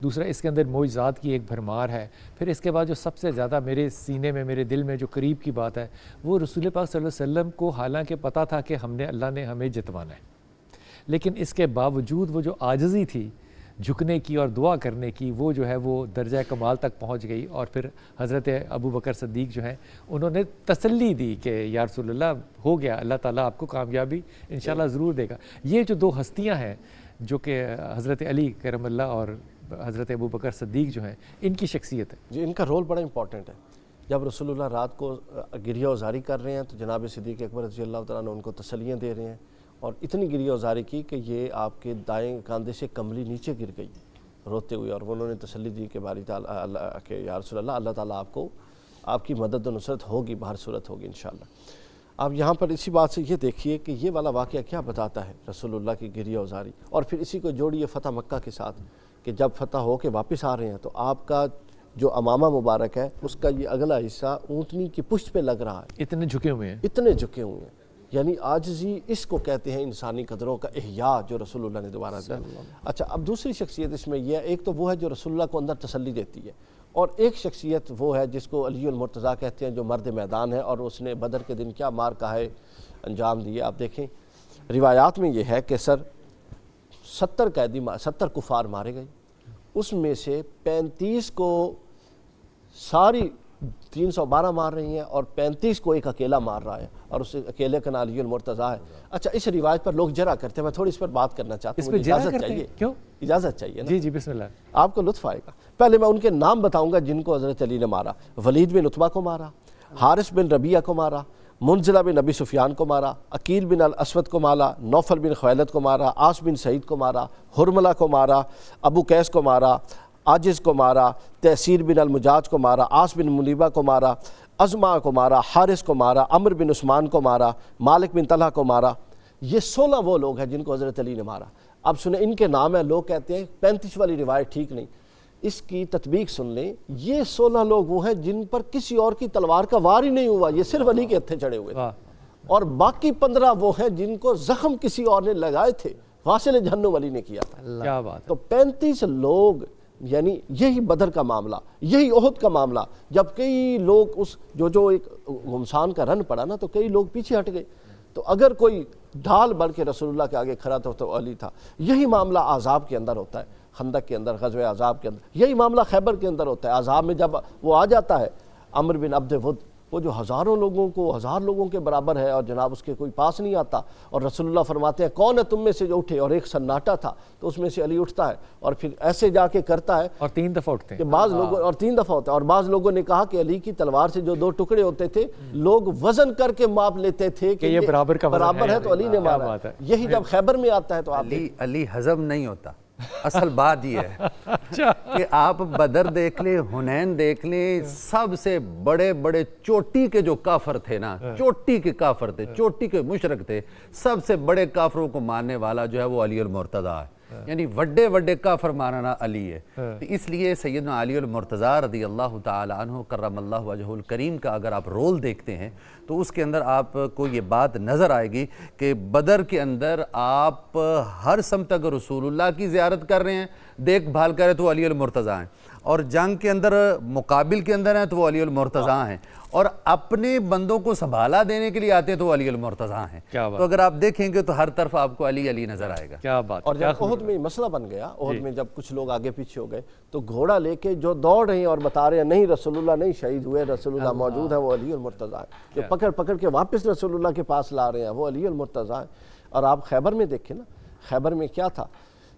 دوسرا اس کے اندر معجزات کی ایک بھرمار ہے. پھر اس کے بعد جو سب سے زیادہ میرے سینے میں میرے دل میں جو قریب کی بات ہے وہ رسول پاک صلی اللہ علیہ وسلم کو حالانکہ پتہ تھا کہ اللہ نے ہمیں جتوانا ہے، لیکن اس کے باوجود وہ جو عاجزی تھی جھکنے کی اور دعا کرنے کی، وہ جو ہے وہ درجہ کمال تک پہنچ گئی. اور پھر حضرت ابو بکر صدیق جو ہیں انہوں نے تسلی دی کہ یا رسول اللہ ہو گیا، اللہ تعالیٰ آپ کو کامیابی انشاءاللہ ضرور دے گا. یہ جو دو ہستیاں ہیں جو کہ حضرت علی کرم اللہ اور حضرت ابو بکر صدیق جو ہیں، ان کی شخصیت ہے جی، ان کا رول بڑا امپورٹنٹ ہے. جب رسول اللہ رات کو گریہ وزاری کر رہے ہیں تو جناب صدیق اکبر رضی اللہ تعالیٰ عنہ ان کو تسلیاں دے رہے ہیں، اور اتنی گریہ وزاری کی کہ یہ آپ کے دائیں کاندھے سے کملی نیچے گر گئی روتے ہوئے، اور انہوں نے تسلی دی کہ باری تعالیٰ کہ یا رسول اللہ، اللہ تعالیٰ آپ کو آپ کی مدد و نصرت ہوگی، بہر صورت ہوگی انشاءاللہ. آپ یہاں پر اسی بات سے یہ دیکھیے کہ یہ والا واقعہ کیا بتاتا ہے رسول اللہ کی گریہ وزاری، اور پھر اسی کو جوڑیے فتح مکہ کے ساتھ کہ جب فتح ہو کے واپس آ رہے ہیں تو آپ کا جو امامہ مبارک ہے اس کا یہ اگلا حصہ اونٹنی کی پشت پہ لگ رہا ہے. اتنے جھکے ہوئے ہیں، اتنے جھکے ہوئے ہیں. یعنی عاجزی اس کو کہتے ہیں انسانی قدروں کا احیاء جو رسول اللہ نے دوبارہ دیا. اچھا، اب دوسری شخصیت اس میں یہ ہے، ایک تو وہ ہے جو رسول اللہ کو اندر تسلی دیتی ہے، اور ایک شخصیت وہ ہے جس کو علی المرتضیٰ کہتے ہیں جو مرد میدان ہے، اور اس نے بدر کے دن کیا مار کا ہے انجام دیے. آپ دیکھیں روایات میں یہ ہے کہ 70 کفار مارے گئے، اس میں سے 35 کو ساری 312 مار رہی ہیں اور 35 کو ایک اکیلا مار رہا ہے، اور اس اکیلے کا نام علی المرتضیٰ ہے. اچھا، اس روایت پر لوگ جرح کرتے ہیں، میں تھوڑی اس پر بات کرنا چاہتا ہوں. اجازت چاہیے؟ کیوں؟ اجازت چاہیے نا؟ جی جی بسم اللہ. آپ کو لطف آئے گا. پہلے میں ان کے نام بتاؤں گا جن کو حضرت علی نے مارا. ولید بن عتبہ کو مارا، حارث بن ربیعہ کو مارا، منزلہ بن ابی سفیان کو مارا، عقیل بن الاسود کو مارا، نوفل بن خویلد کو مارا، عاص بن سعید کو مارا، حرملہ کو مارا، ابو قیس کو مارا، عاجز کو مارا، تحسیر بن المجاج کو مارا، عاص بن منیبہ کو مارا، ازما کو مارا، حارث کو مارا، عمر بن عثمان کو مارا، مالک بن طلحہ کو مارا. یہ 16 وہ لوگ ہیں جن کو حضرت علی نے مارا. اب سنیں ان کے نام ہیں. لوگ کہتے ہیں 35 والی روایت ٹھیک نہیں، اس کی تطبیق سن لیں. یہ 16 لوگ وہ ہیں جن پر کسی اور کی تلوار کا وار ہی نہیں ہوا، یہ صرف علی کے ہتھے چڑھے ہوئے تھے. اور باقی 15 وہ ہیں جن کو زخم کسی اور نے لگائے تھے، واصل جہنم علی نے کیا تھا. کیا بات ہے. تو 35 لوگ، یعنی یہی بدر کا معاملہ، یہی احد کا معاملہ، جب کئی لوگ اس جو ایک گمسان کا رن پڑا نا تو کئی لوگ پیچھے ہٹ گئے. تو اگر کوئی ڈھال بن کے رسول اللہ کے آگے کھڑا تھا تو علی تھا. یہی معاملہ احزاب کے اندر ہوتا ہے، خندق کے اندر، غزوہ احزاب کے اندر. یہی معاملہ خیبر کے اندر ہوتا ہے. احزاب میں جب وہ آ جاتا ہے عمر بن عبد ود، وہ جو ہزار لوگوں کے برابر ہے اور جناب اس کے کوئی پاس نہیں آتا، اور رسول اللہ فرماتے ہیں کون ہے تم میں سے جو اٹھے، اور ایک سناٹا تھا تو اس میں سے علی اٹھتا ہے اور پھر ایسے جا کے کرتا ہے، اور 3 دفعہ اٹھتے ہیں. بعض لوگوں اور 3 دفعہ ہوتا ہے. اور بعض لوگوں نے کہا کہ علی کی تلوار سے جو 2 ٹکڑے ہوتے تھے لوگ وزن کر کے ماپ لیتے تھے کہ یہ برابر ہے تو علی نے مارا. یہی جب خیبر میں آتا ہے تو علی ہضم نہیں ہوتا. اصل بات یہ ہے کہ آپ بدر دیکھ لیں، حنین دیکھ لیں، سب سے بڑے چوٹی کے جو کافر تھے نا، چوٹی کے کافر تھے، چوٹی کے مشرک تھے، سب سے بڑے کافروں کو مارنے والا جو ہے وہ علی المرتضیٰ ہے. یعنی وڈے کافر مارنا علی ہے. اس لیے سیدنا علی المرتضیٰ رضی اللہ تعالی عنہ کرم اللہ وجہہ الکریم کا اگر آپ رول دیکھتے ہیں تو اس کے اندر آپ کو یہ بات نظر آئے گی کہ بدر کے اندر آپ ہر سمت اگر رسول اللہ کی زیارت کر رہے ہیں، دیکھ بھال کر رہے تو وہ علی المرتضیٰ ہیں، اور جنگ کے اندر مقابل کے اندر ہیں تو وہ علی المرتضیٰ ہیں، اور اپنے بندوں کو سنبھالا دینے کے لیے آتے ہیں تو وہ علی المرتضیٰ ہیں. تو اگر آپ دیکھیں گے تو ہر طرف آپ کو علی نظر آئے گا. کیا بات. اور جب احد میں مسئلہ بن گیا، احد میں جب کچھ لوگ آگے پیچھے ہو گئے تو گھوڑا لے کے جو دوڑ رہے ہیں اور بتا رہے ہیں نہیں رسول اللہ نہیں شہید ہوئے، رسول اللہ موجود ہے، وہ علی المرتضیٰ ہیں. جو پکڑ کے واپس رسول اللہ کے پاس لا رہے ہیں وہ علی المرتضیٰ ہیں. اور آپ خیبر میں دیکھیں نا، خیبر میں کیا تھا،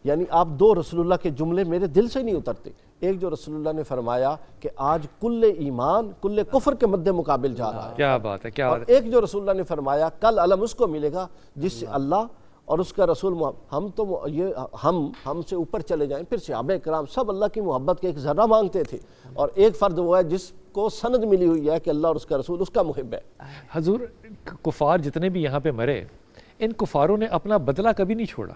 یعنی آپ 2 رسول اللہ کے جملے میرے دل سے نہیں اترتے. ایک جو رسول اللہ نے فرمایا کہ آج کل ایمان کل کفر کے مد مقابل جا رہا ہے. کیا بات ہے. اور ایک جو رسول اللہ نے فرمایا کل علم اس کو ملے گا جس سے اللہ اور اس کا رسول ہم سے اوپر چلے جائیں. پھر صحابہ کرام سب اللہ کی محبت کے ایک ذرہ مانگتے تھے، اور ایک فرد وہ ہے جس کو سند ملی ہوئی ہے کہ اللہ اور اس کا رسول اس کا محب ہے. حضور کفار جتنے بھی یہاں پہ مرے، ان کفاروں نے اپنا بدلہ کبھی نہیں چھوڑا.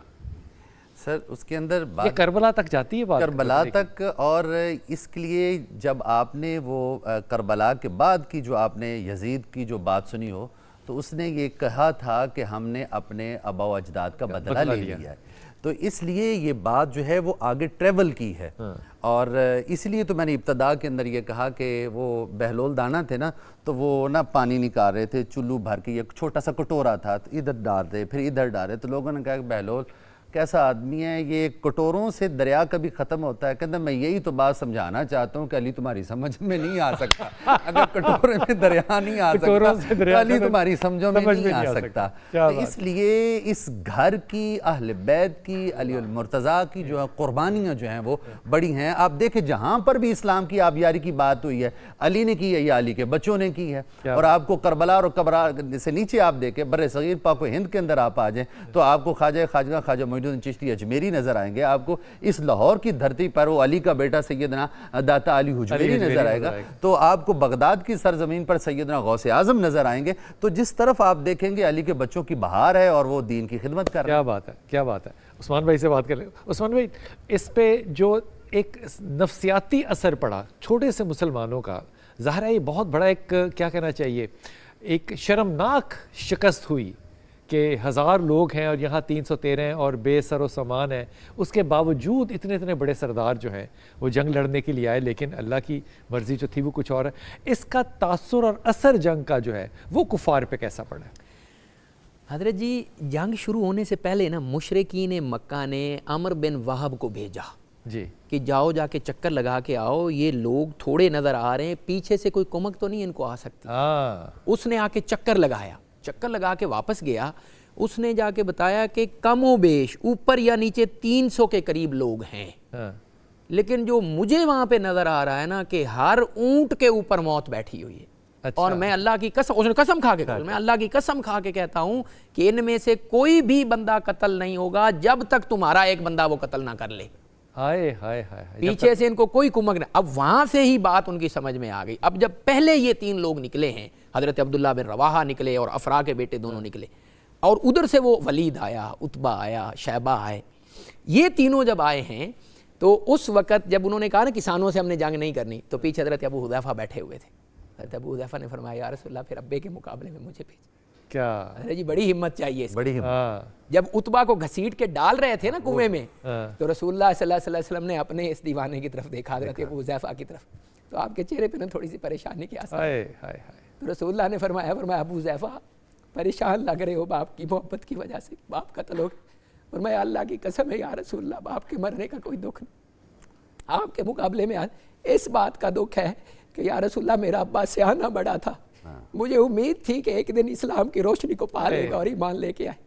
سر اس کے اندر یہ کربلا تک جاتی ہے بات، کربلا تک. اور اس کے لیے جب آپ نے وہ کربلا کے بعد کی جو آپ نے یزید کی جو بات سنی ہو تو اس نے یہ کہا تھا کہ ہم نے اپنے آبا و اجداد کا بدلہ لے لیا ہے. تو اس لیے یہ بات جو ہے وہ آگے ٹریول کی ہے، اور اس لیے تو میں نے ابتدا کے اندر یہ کہا کہ وہ بہلول دانا تھے نا، تو وہ نا پانی نکال رہے تھے چلو بھر کے، ایک چھوٹا سا کٹورا تھا، تو ادھر ڈال رہے پھر ادھر ڈال رہے، تو لوگوں نے کہا کہ بہلول کیسا آدمی ہے، یہ کٹوروں سے دریا کبھی ختم ہوتا ہے؟ کہتا میں یہی تو بات سمجھانا چاہتا ہوں کہ علی تمہاری سمجھ میں نہیں آ سکتا، اگر کٹورے میں دریا نہیں آ سکتا تو علی تمہاری سمجھوں میں نہیں آ سکتا۔ تو اس لیے اس گھر کی، اہل بیت کی، علی المرتضیٰ کی جو ہے قربانیاں جو ہیں وہ بڑی ہیں۔ آپ دیکھیں جہاں پر بھی اسلام کی آبیاری کی بات ہوئی ہے، علی نے کی ہے یا علی کے بچوں نے کی ہے، اور آپ کو کربلا اور کربلا سے نیچے آپ دیکھیں بر صغیر پاک و ہند کے اندر آپ آ جائیں تو آپ کو خواجہ معین الدین چشتی اجمیری نظر آئیں گے، آپ کو اس لاہور کی دھرتی پر وہ علی کا بیٹا سیدنا داتا علی حجویری نظر آئے گا، تو آپ کو بغداد کی سرزمین پر سیدنا غوث اعظم نظر آئیں گے۔ تو جس طرف آپ دیکھیں گے علی کے بچوں کی بہار ہے اور وہ دین کی خدمت کر رہے ہیں۔ کیا بات ہے، کیا بات ہے۔ عثمان بھائی سے بات کر لیں۔ عثمان بھائی، اس پہ جو ایک نفسیاتی اثر پڑا چھوٹے سے مسلمانوں کا، ظاہر ہے یہ بہت بڑا ایک کیا کہنا چاہیے، ایک شرمناک شکست ہوئی کہ 1000 لوگ ہیں اور یہاں 313 ہیں اور بے سر و سامان ہیں، اس کے باوجود اتنے بڑے سردار جو ہیں وہ جنگ لڑنے کے لیے آئے، لیکن اللہ کی مرضی جو تھی وہ کچھ اور ہے۔ اس کا تاثر اور اثر جنگ کا جو ہے وہ کفار پہ کیسا پڑا ہے؟ حضرت جی، جنگ شروع ہونے سے پہلے نا مشرکین مکہ نے عمر بن وہب کو بھیجا جی کہ جاؤ جا کے چکر لگا کے آؤ، یہ لوگ تھوڑے نظر آ رہے ہیں، پیچھے سے کوئی کمک تو نہیں ان کو آ سکتی۔ اس نے آ کے چکر لگا کے واپس گیا، اس نے جا کے بتایا کہ کم و بیش اوپر یا نیچے 300 کے قریب لوگ ہیں، لیکن جو مجھے وہاں پہ نظر آ رہا ہے نا کہ ہر اونٹ کے اوپر موت بیٹھی ہوئی ہے، اور میں اللہ کی قسم، اس نے قسم کھا کے کہا، میں اللہ کی قسم کھا کے کہتا ہوں کہ ان میں سے کوئی بھی بندہ قتل نہیں ہوگا جب تک تمہارا ایک بندہ وہ قتل نہ کر لے۔ ہائے ہائے ہائے، پیچھے سے ان کو کوئی کمک نہیں۔ اب وہاں سے ہی بات ان کی سمجھ میں آ گئی۔ اب جب پہلے یہ 3 لوگ نکلے ہیں، حضرت عبداللہ بن رواحہ نکلے اور افرا کے بیٹے دونوں نکلے، اور ادھر سے وہ ولید آیا، عتبہ آیا، شیبہ آئے، یہ تینوں جب آئے ہیں تو اس وقت جب انہوں نے کہا نا کسانوں سے ہم نے جنگ نہیں کرنی، تو پیچھے حضرت ابو حذیفہ بیٹھے ہوئے تھے۔ حضرت ابو حذیفہ نے فرمایا یا رسول اللہ پھر ابے کے مقابلے میں مجھے بھیج۔ کیا حضرت جی بڑی ہمت چاہیے، بڑی ہمت۔ جب عتبہ کو گھسیٹ کے ڈال رہے تھے نا کنویں میں، تو رسول اللہ صلی اللہ علیہ وسلم نے اپنے اس دیوانے کی طرف دیکھا، حضرت ابو حذیفہ کی طرف، تو آپ کے چہرے پہ نا تھوڑی سی پریشانی کی آثار۔ تو رسول اللہ نے فرمایا ابو حذیفہ پریشان لگ رہے ہو باپ کی محبت کی وجہ سے، باپ قتل ہو گئے۔ فرمایا اللہ کی قسم ہے یا رسول اللہ باپ کے مرنے کا کوئی دکھ نہیں، آپ کے مقابلے میں اس بات کا دکھ ہے کہ یا رسول اللہ میرا ابا سیانہ بڑا تھا، مجھے امید تھی کہ ایک دن اسلام کی روشنی کو پا لے گا اور ایمان لے کے آئے،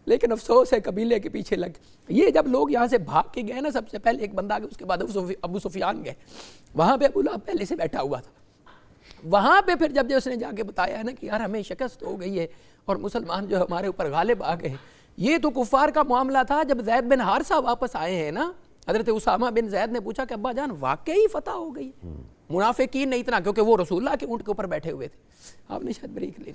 لیکن افسوس ہے قبیلے کے پیچھے لگ۔ یہ جب لوگ یہاں سے بھاگ کے گئے نا، سب سے پہلے ایک بندہ، اس کے بعد ابو سفیان گئے، وہاں پہ ابو لہب پہلے سے بیٹھا ہوا تھا۔ وہاں پہ پھر جب اس نے جا کے بتایا ہے نا کہ یار ہمیں شکست ہو گئی ہے اور مسلمان جو ہمارے اوپر غالب آ گئے، یہ تو کفار کا معاملہ تھا۔ جب زید بن حارثہ واپس آئے ہیں نا، حضرت اسامہ بن زید نے پوچھا کہ ابا جان واقعی فتح ہو گئی؟ منافقین نے اتنا، کیونکہ وہ رسول اللہ کے اونٹ کے اوپر بیٹھے ہوئے تھے، آپ نے شاید بریک لے لی۔